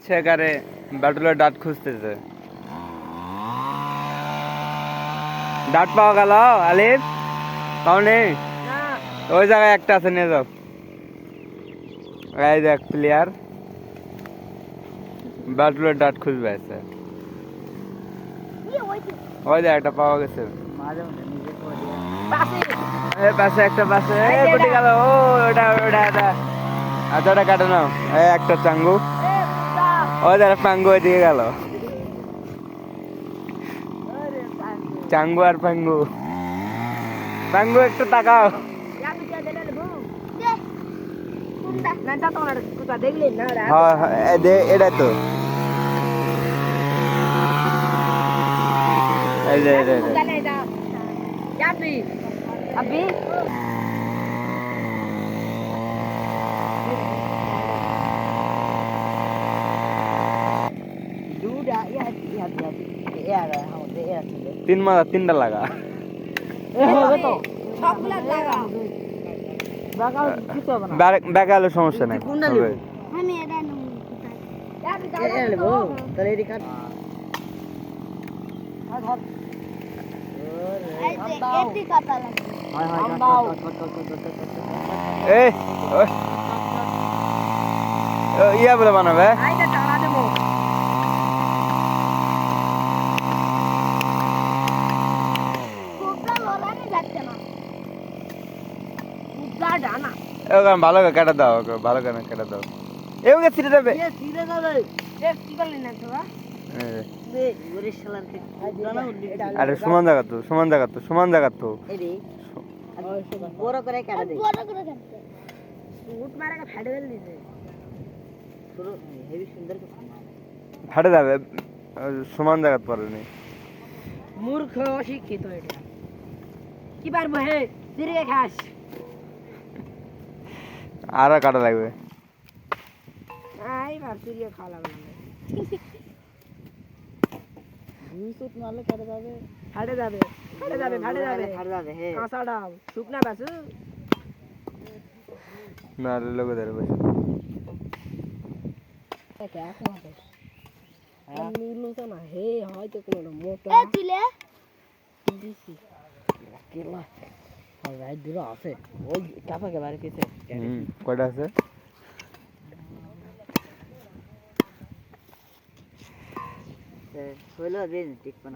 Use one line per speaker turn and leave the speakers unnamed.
যাচ্ছে একারে ব্যাটুলের ডাট খুঁজতেছে। ডাট পাওয়া গেল আলিফ? পাও নেই? ওই জায়গায় একটা আছে, নিয়ে যাও। এই দেখ প্লেয়ার ব্যাটুলের ডাট খুঁজবে আছে। ওই দেখ একটা পাওয়া গেছে। পাশে একটা পাশে গুটি গেল। ও ওটা ওটা ওটা আচ্ছা, ওটা কাটে নাও। একটা চাঙ্গু, ওই দেখ পাঙ্গু ওইদিকে গেল। চাঙ্গু আর পাঙ্গু, পাঙ্গু একটু তাকাও। এটা তো তিনটা লাগা। বেগালে সমস্যা নাই। ইয়া বলে বানাবে। ভালো করে কেটে দাও, ভালো করে কেটে দাও। এওকে ছিঁড়ে দেবে। আরে সমান জায়গা তো, সমান জায়গা তো, সমান জায়গা তো। ফাটে যাবে, সমান জায়গা পড়েনি।
মূর্খ অশিক্ষিত এটা কি পারবো হে দিরে খাস।
আর কাটা লাগবে।
আই ভাব তুইও খাওয়া লাগবে না। দুই সুত মারলে কাটা যাবে, ফাটে যাবে, ফাটে যাবে, ফাটে যাবে, ফাটে যাবে। হে কাঁচাটা শুকনা বাসু
না লোকে ধরে বসে
এটা এখন আছে। নীলু তো না হে হয়তো কোনো মোটা এ দিলে দিছি কেলা আর রাইট দিরা আছে ওই কাপাকে বাড়ি পেছে।
কয়টা আছে?
হইলো দিন ঠিক না।